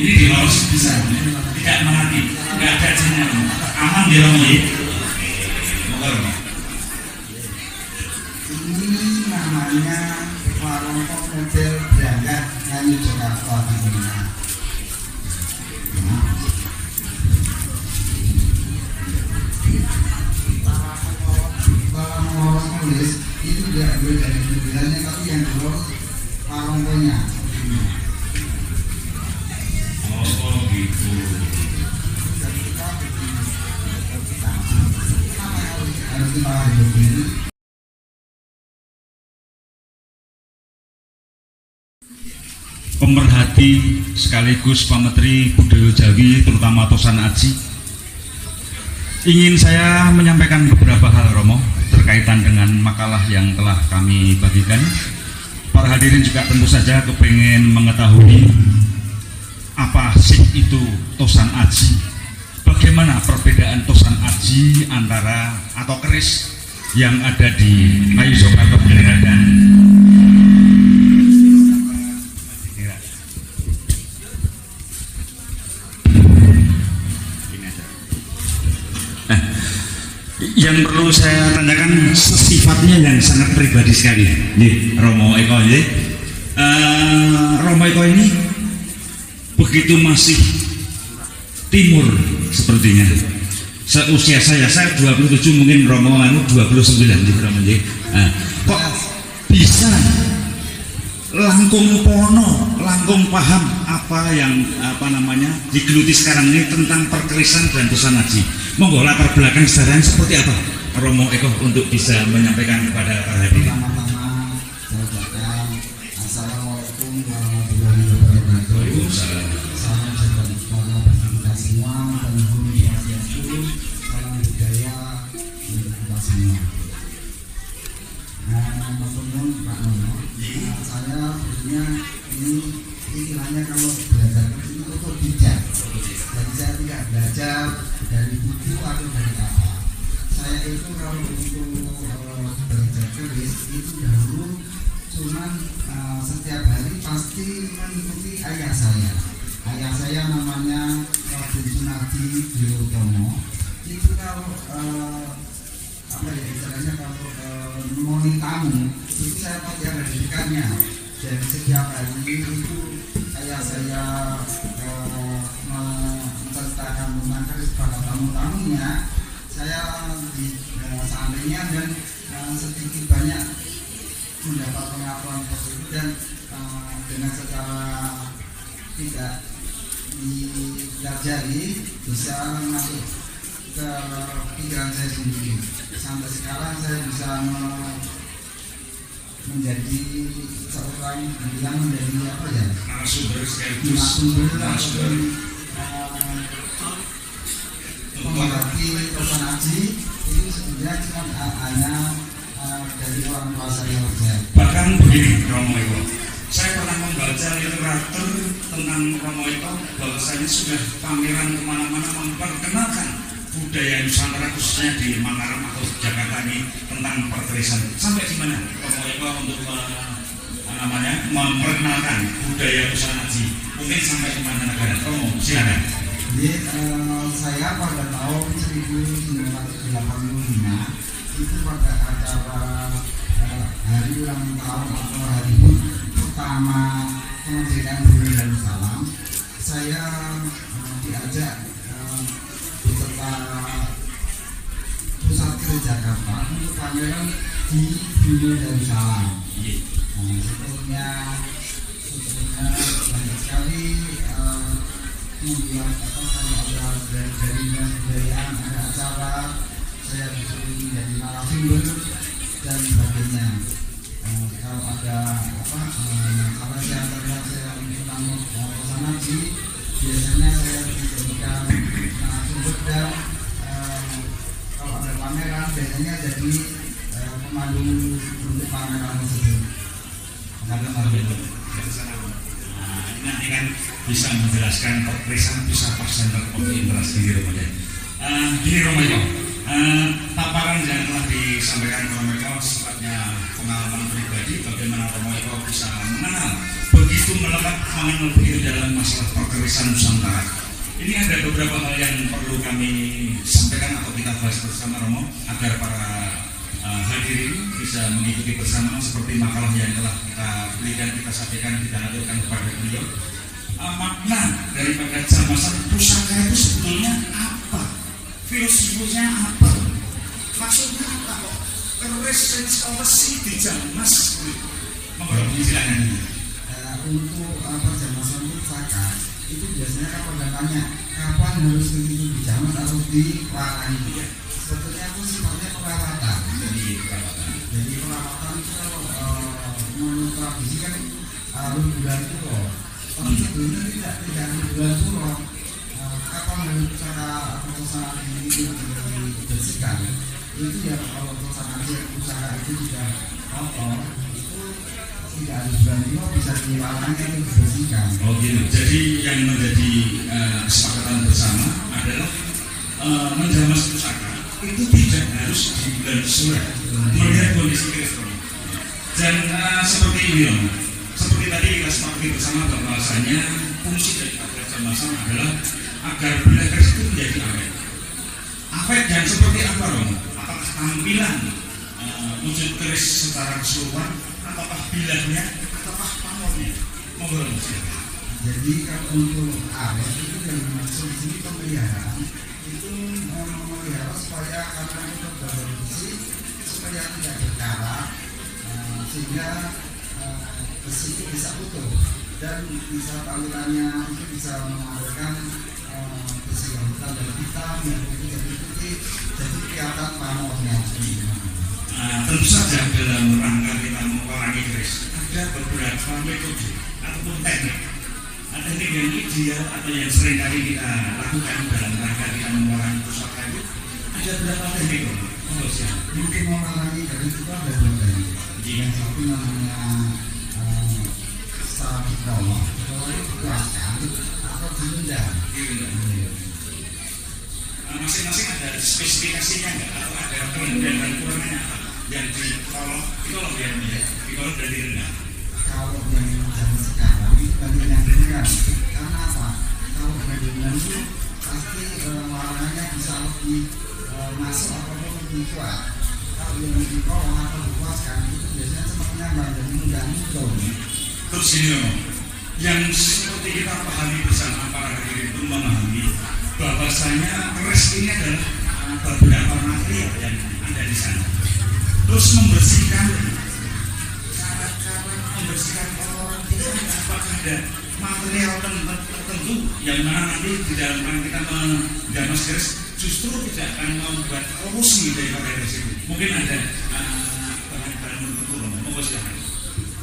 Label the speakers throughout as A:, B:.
A: Ini dilolos bisa, tidak mati, nggak ada jinnya, aman di Romo ya.
B: Ini namanya warung model berangkat nyanyi Jakarta di dunia. Kalau mau tulis itu tidak boleh dari mobilannya, tapi yang dulu warungnya.
A: Oh gitu.
B: Harus kita begini.
A: Pemerhati sekaligus pametri budaya Jawi terutama Tosan Aji, ingin saya menyampaikan beberapa hal Romo terkaitan dengan makalah yang telah kami bagikan. Para hadirin juga tentu saja kepengen mengetahui apa sih itu Tosan Aji, bagaimana perbedaan Tosan Aji antara atau keris yang ada di Kayu Soekarto Bendera dan yang perlu saya tanyakan sifatnya yang sangat pribadi sekali. Nih, Romo Eko ya. Romo Eko ini begitu masih timur sepertinya. Seusia saya 27, mungkin Romo 29 nih Romo ya. Kok bisa langkung pono, langkung paham apa yang digeluti sekarang ini tentang perkerisan dan Tosan Aji. Monggo latar belakang sejarahnya seperti apa Romo Eko untuk bisa menyampaikan kepada para hadirin.
B: Pertama-tama saya ucapkan Assalamualaikum warahmatullahi wabarakatuh. Salam sejahtera bagi kita semua dan Om Swastiastu, salam budaya untuk kita semua. Maksudnya Pak Nono, saya sebenarnya ini istilahnya kalau belajar itu untuk bijak. Jadi saya tidak belajar dari buku atau dari apa. Saya itu kalau untuk belajar keris itu dahulu cuman setiap hari pasti mengikuti ayah saya. Ayah saya namanya Raden Sunardi Wirotomo. Itu kalau istilahnya kalau nemoni tamu itu saya pasti ada didikannya. Dan setiap hari itu ayah saya menceritakan tentang keris pada tamu-tamunya. Saya di seandainya dan sedikit banyak mendapat pengetahuan tersebut dan dengan secara tidak dipelajari bisa masuk ke pikiran saya sendiri. Sampai sekarang saya bisa menjadi seorang yang menjadi apa ya?
A: Narasumber sekaligus
B: mengerti Tosan Aji itu sebenarnya cuma hanya dari orang tua saya saja.
A: Bahkan begini Romo Eko, saya pernah membaca literatur tentang Romo Eko bahwasanya sudah pameran kemana-mana memperkenalkan budaya Nusantara khususnya di Mataram atau Jakarta ini tentang perkerisan. Sampai di mana Romo Eko untuk memperkenalkan budaya Tosan Aji? Mungkin sampai ke mana negara? Romo, silakan.
B: Jadi saya pada tahun 1985 itu pada acara hari ulang tahun atau hari pertama kemerdekaan Brunei Darussalam, saya diajak beserta pusat keris Jakarta untuk pameran di Brunei Darussalam. Sebetulnya banyak sekali membuat kalau ada dari kebudayaan, ada acara saya disuruh menjadi narasumber dan sebagainya. Kalau ada kalau saya tentang Tosan Aji, biasanya saya dijadikan narasumber dan kalau ada pameran biasanya jadi pemandu untuk pameran tersebut.
A: Nanti kan bisa menjelaskan perkerisan bisa pas center of interest di Romo ya. Gini Romo Eko, paparan yang telah disampaikan Romo Eko sifatnya pengalaman pribadi bagaimana Romo Eko bisa mengenal begitu melekat mengenal begitu dalam masalah perkerisan Ini ada beberapa hal yang perlu kami sampaikan atau kita bahas bersama Romo agar para hadirin bisa mengikuti bersama seperti makalah yang telah kita berikan, kita sampaikan, kita aturkan kepada beliau. Makna daripada jamasan pusaka itu sebetulnya apa? Filosofinya apa? Maksudnya apa kok? Keris sensasi di jamas. Silakan.
B: Untuk jamasan pusaka itu biasanya kalau datanya kapan harus itu dijamas atau diwarnai. Sebetulnya itu sifatnya perawatan. Jadi perawatan itu kalau menurut tradisi kan harus bulan puro. Tapi sebelumnya tidak harus bulan puro. Kapan harus pusaka ini dibersihkan? Itu ya kalau pusaka itu tidak kotor itu tidak harus bulan puro, bisa diwarnai atau dibersihkan.
A: Oh gitu. Jadi yang menjadi kesepakatan bersama adalah menjamas pusaka itu tidak harus di bulan Surat melihat kondisi keris. Dan seperti ini loh, seperti tadi kita sepakati bersama bahwasanya fungsi dari jamasan adalah agar bila keris itu menjadi awet. Awet dan seperti apa loh? Apakah tampilan wujud keris secara keseluruhan, ataukah bilahnya, ataukah pamornya? Monggo.
B: Jadi kalau untuk awet itu yang dimaksud di sini pemeliharaan itu memelihara supaya karena itu bersih, supaya tidak berkarat, sehingga besi itu bisa utuh dan bisa tampilannya itu bisa menghasilkan besi yang hitam yang putih jadi kelihatan pamornya.
A: Tentu saja dalam rangka kita mengurangi keris ada beberapa metode ataupun teknik. Teknik yang ideal atau yang sering kali kita lakukan dalam rangka kita mengurangi pusaka itu ada berapa teknik?
B: Mungkin mengurangi dari itu ada dua teknik. Yang satu namanya saraf bawah, kalau dikuaskan atau direndam.
A: Masing-masing ada spesifikasinya nggak? Atau ada kelebihan dan kurangnya apa? Yang ditolong yang ditolong dan direndam.
B: Kalau yang zaman sekarang itu banyak yang direndam. Karena apa? Kalau yang direndam itu pasti warnanya bisa lebih masuk ataupun lebih kuat. Kalau yang lebih bawah atau dikuaskan itu biasanya sepertinya dan mudah muncul.
A: Terus ini yang seperti kita pahami bersama para hadirin itu memahami bahwasanya keris ini adalah beberapa material yang ada di sana. Terus membersihkan cara membersihkan orang itu apakah ada material tertentu yang mana nanti di dalam kita menjamas keris justru tidak akan membuat kolusi daripada keris itu. Mungkin ada bahan-bahan tertentu. Monggo silakan.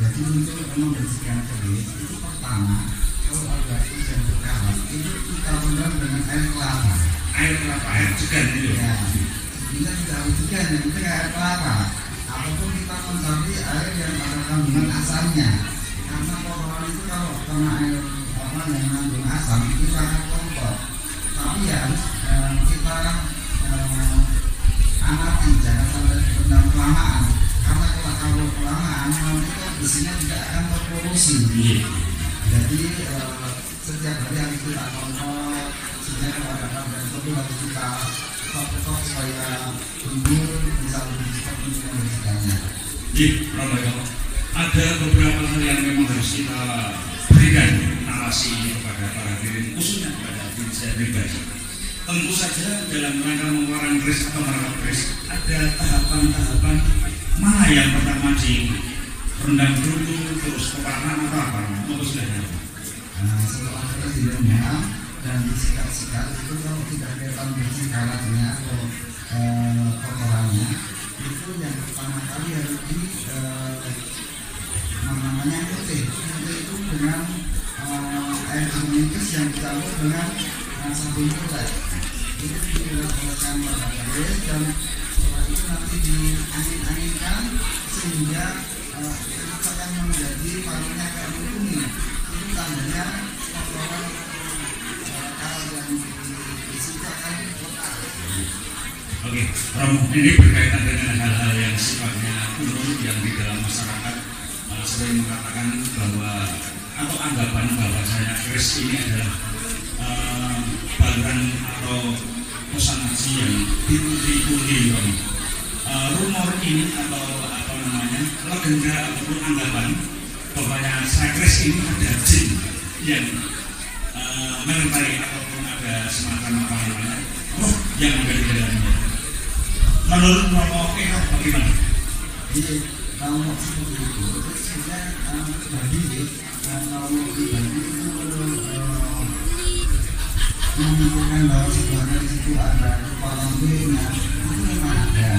B: Jadi untuk membersihkan keris itu pertama kalau ada yang berkarat itu kita rendam dengan air kelapa.
A: Air kelapa, air jegan itu.
B: Ya, kita tidak harus jegan, yang penting air kelapa. Ataupun kita mencari air yang ada kandungan asamnya. Karena kotoran itu kalau kena air yang mengandung asam itu sangat kompor. Tapi ya kita amati jangan sampai rendam kelamaan. Karena kalau kelamaan nanti kan besinya tidak akan terpolusi. Jadi setiap hari harus kita kontrol, sehingga kalau ada kandungan itu harus kita stop supaya timbul bisa lebih cepat untuk membersihkannya.
A: Ada beberapa hal yang memang harus kita berikan narasi kepada para hadirin, khususnya kepada diri saya pribadi. Tentu saja dalam rangka mengeluarkan keris atau merawat keris ada tahapan-tahapan mana yang pertama di rendam dulu, terus pewarnaan atau apa? Monggo silakan.
B: Setelah keris direndam dan disikat-sikat itu kalau tidak kelihatan bersih karatnya atau kotorannya itu yang pertama kali harus di namanya putih itu dengan air jernih yang dicampur dengan sabun kulit itu dilakukan pada keris dan setelah itu nanti diangin-anginkan sehingga akan menjadi warnanya kayak kuning. Itu tandanya kotoran karat yang disikakan kotor.
A: Oke, Romo, ini berkaitan dengan hal-hal yang sifatnya umum yang di dalam masyarakat sering mengatakan bahwa atau anggapan bahwa saya keris ini adalah saluran atau pesanasi yang diikuti rumor ini atau apa namanya legenda ataupun anggapan bahwa Cypress ini ada jin yang menyertai ataupun ada semacam apa namanya roh yang ada di dalamnya. Menurut Romo Eka bagaimana?
B: Jadi kalau seperti itu sebenarnya pribadi kalau pribadi itu menunjukkan bahwa sebenarnya di situ ada kepala nya itu memang ada.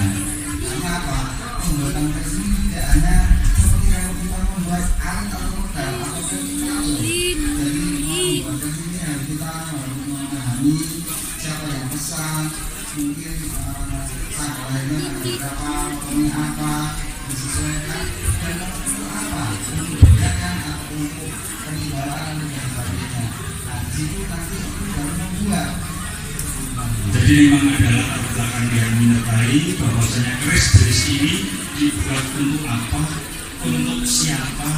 B: Karena apa? Pembuatan teks ini tidak hanya seperti kalau kita membuat alat atau modal ataupun jadi membuat teks ini harus kita memahami siapa yang pesan, mungkin sampelnya ada berapa, pokoknya apa, disesuaikan dan untuk apa, untuk pergerakan atau untuk pengibaran dan sebagainya. Nah di situ nanti itu baru membuat.
A: Jadi memang ada latar belakang yang menyertai bahwasanya keris jenis ini dibuat untuk apa, untuk siapa,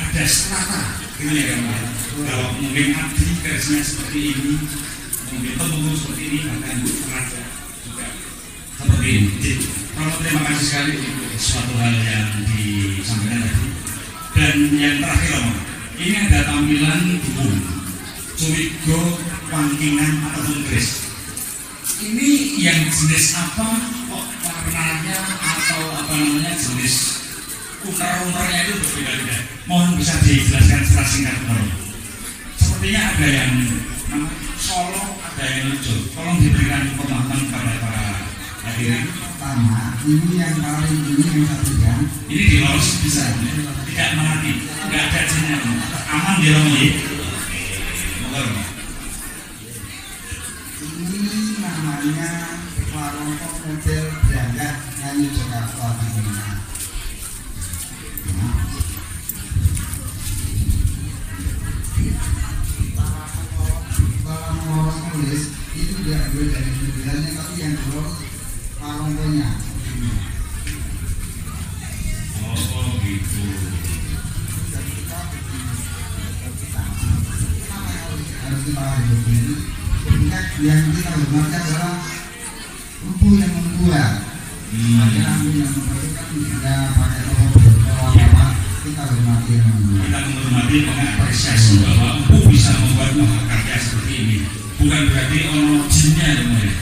A: ada strata, gitu ya Pak. Kalau mungkin abdi kerisnya seperti ini, mungkin temenggung seperti ini, bahkan raja juga seperti ini. Jadi, kalau terima kasih sekali untuk suatu hal yang disampaikan tadi. Dan yang terakhir Om, ini ada tampilan buku Curigo Pangkingan ataupun keris. Ini yang jenis apa, kok warnanya atau apa namanya jenis utar-utarnya itu berbeda-beda. Mohon bisa dijelaskan secara singkat Om. Sepertinya ada yang Solo, ada yang hijau. Tolong diberikan pemahaman kepada para hadirin.
B: Pertama, ini yang paling ini yang satu ya.
A: Ini dilos bisa, tidak mati, tidak ada jinnya, aman di rumah ini.
B: Ini namanya warongkok model berangkat Kayu Jakarta Timur. Para pengurus tulis itu tidak boleh dari modelannya, tapi yang keluar warongkonya.
A: Oh gitu.
B: Harus kita begini. Yang kita hormati adalah empu yang membuat. Makanya empu yang membuat itu kan tidak pakai toko apa, kita hormati yang membuat.
A: Kita menghormati mengapresiasi bahwa empu bisa membuat karya seperti ini. Bukan berarti ono jinnya ya Mas.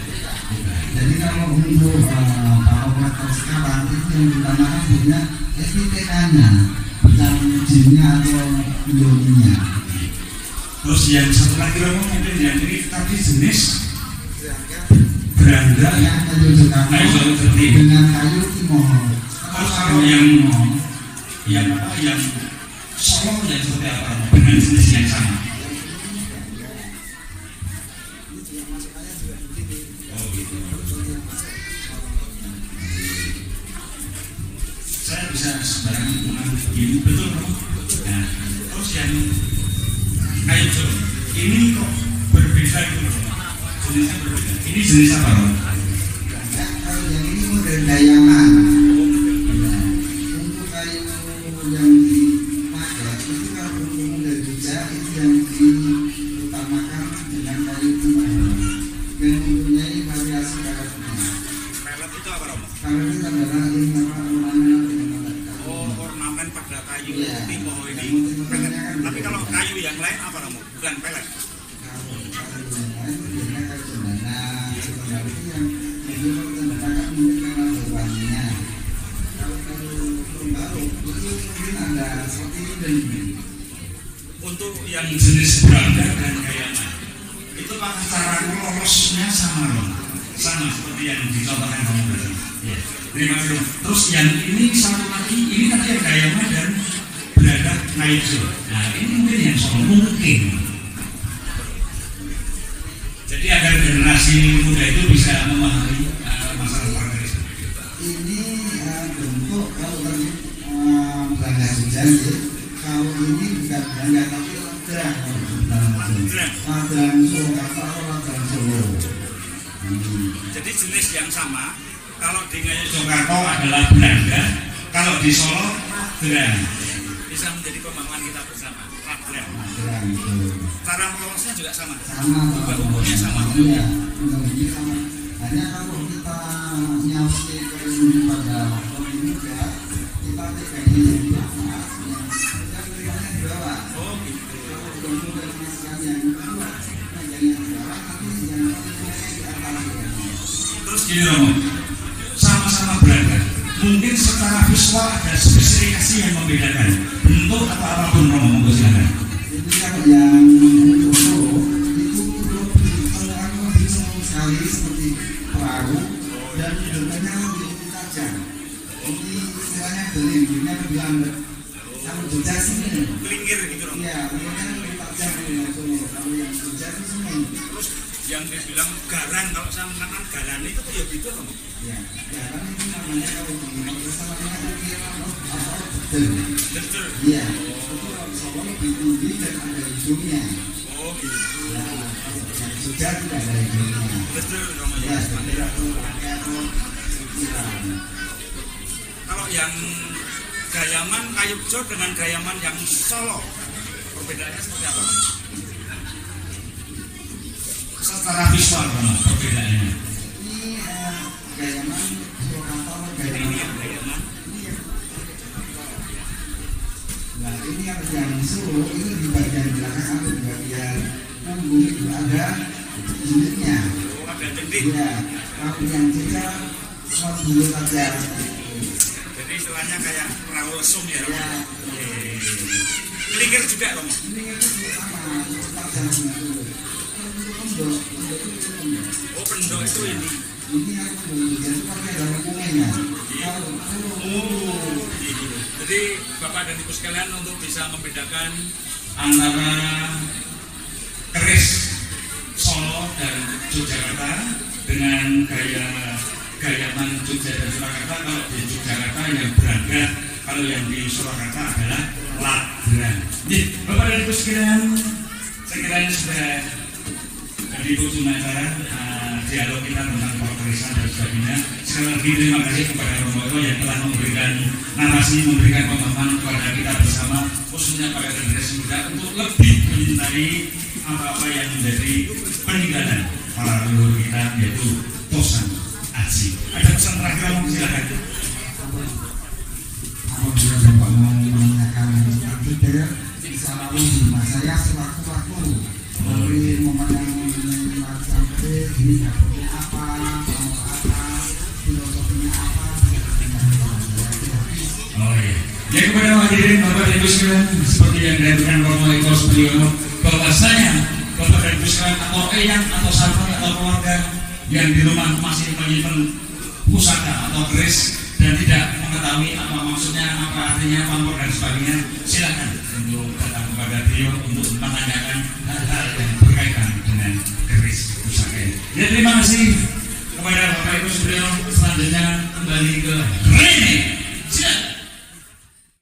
B: Jadi kalau untuk para operator sekarang itu yang diutamakan punya SPTK-nya, bukan jinnya atau indoninya.
A: Terus yang satu lagi Romo mungkin yang ini tadi jenis beranda
B: yang kayu Jakarta dengan kayu Timor.
A: Kalau yang apa yang Solo yang seperti apa dengan jenis yang sama? Oh gitu. Saya bisa sembarangan mengambil begini betul Romo. Nah, terus yang kayu Jawa ini kok berbeda gitu jenisnya berbeda. Ini jenis apa Romo?
B: Kalau yang ini model dayangan. Untuk kayu yang dipakai itu kalau untuk model Jogja itu yang diutamakan dengan kayu Timor. Yang mempunyai variasi karakternya.
C: Pelet itu apa Romo?
B: Pelet itu adalah ini ornamen dengan
C: Ornamen pada kayu
B: Iya.
C: Timor ini.
B: Pelet.
C: Tapi kalau kayu yang lain apa Romo? Bukan pelet.
B: Kalau yang lain biasanya kayu cendana, itu yang menunjukkan mungkin karena berwarnanya. Kalau kayu baru itu mungkin ada seperti ini dan ini.
A: Untuk yang jenis beranda dan kayangan itu apakah cara lolosnya sama Romo? Sama seperti yang dicontohkan Romo tadi. Ya. Terima kasih Romo. Terus yang ini satu lagi, ini tadi ada kayangan dan beranda kayu. Nah ini mungkin yang soal mungkin. Jadi agar generasi muda itu bisa memahami masalah perangkat.
B: Ini bentuk kalau tadi berangga hujan ya. Kalau ini bukan berangga tapi ledrang. Ledrang Surakarta atau ledrang Solo.
C: Jadi jenis yang sama. Kalau di
A: Yogyakarta adalah beranda, kalau di Solo ledrang.
C: bisa menjadi pemahaman kita bersama. Ledrang.
B: Ledrang itu.
C: cara melolosnya juga sama.
B: Sama,
C: umurnya sama.
B: Iya, umurnya sama. Hanya kalau kita nyampe ke pada orang muda, kita TKI yang lama, kita berikannya di bawah.
C: Oh gitu.
B: Kalau muda masyarakat yang kedua, yang di bawah, tapi yang di atas.
A: Terus gini Romo, sama-sama berada. Mungkin secara visual ada spesifikasi yang membedakan bentuk atau apapun Romo, monggo silakan.
B: Itu kalau yang foto itu lebih sekali seperti perahu dan bentuknya lebih tajam. Ini istilahnya belingirnya lebih lambat. Kalau bocah sini,
C: Kelingkir gitu dong.
B: iya, bentuknya lebih tajam kalau yang bocah itu sini.
C: Terus yang dibilang garang, kalau saya mengatakan galan itu ya gitu loh.
B: Ya, garang itu namanya kalau di sama dengan betul.
C: Betul.
B: Iya, itu soalnya lebih tinggi dan ada hidungnya.
C: Oh gitu.
B: Ya, yang sudah tidak ada hidungnya.
C: Betul Romo
B: Ya,
C: ya.
B: seperti itu atau pikiran.
C: Kalau yang Gayaman Kayukjo dengan Gayaman yang Solo, perbedaannya seperti apa?
A: Secara visual Romo, perbedaannya.
B: Ini Gayaman Surakarta
C: Ini
B: Gayaman.
C: yang Gayaman.
B: Nah, ini yang Solo itu di bagian belakang atau di bagian punggung itu ada unitnya.
C: Oh, ada jendik.
B: Ya, kalau yang tidak cuma dulu saja.
C: Jadi istilahnya kayak perahu lesung ya. Romo.
B: Ya,
C: Kelingkir juga Romo.
B: ini itu sama, tajam itu. Pendok itu.
C: Oh pendok itu ini.
B: Ini yang pendok itu pakai dalam kuenya. Kalau
C: Oh gitu. Jadi Bapak dan Ibu sekalian untuk bisa membedakan
A: Antara keris Solo dan Yogyakarta dengan Gayaman Jogja dan Surakarta. Kalau di Yogyakarta yang berangkat, kalau yang di Surakarta adalah ladran. Nih, Bapak dan Ibu sekalian, saya kira ini sudah di ujung acara dialog kita tentang perkerisan dan sebagainya. Sekali lagi terima kasih kepada Romo yang telah memberikan narasi, memberikan pemahaman kepada kita bersama, khususnya pada generasi muda untuk lebih mencintai apa-apa yang menjadi peninggalan para leluhur kita, yaitu Tosan Aji. Ada pesan terakhir, Romo, silakan.
B: apabila Bapak mau menanyakan tentang detail, bisa lalu di rumah saya sewaktu-waktu memberi memandang sampai ini dapurnya apa, mau apa, filosofinya apa,
A: Oh iya. Ya kepada hadirin Bapak dan Ibu sekalian, seperti yang dilakukan Romo Eko Supiryono, bahwasanya Bapak dan Ibu sekalian atau eyang atau sahabat atau keluarga yang di rumah masih menyimpan pusaka atau keris dan tidak mengetahui apa maksudnya, apa artinya, pamor dan sebagainya, silakan untuk datang kepada beliau untuk menanyakan hal-hal yang berkaitan dengan keris pusaka ini. Ya terima kasih kepada Bapak Ibu Supiryono. Selanjutnya kembali ke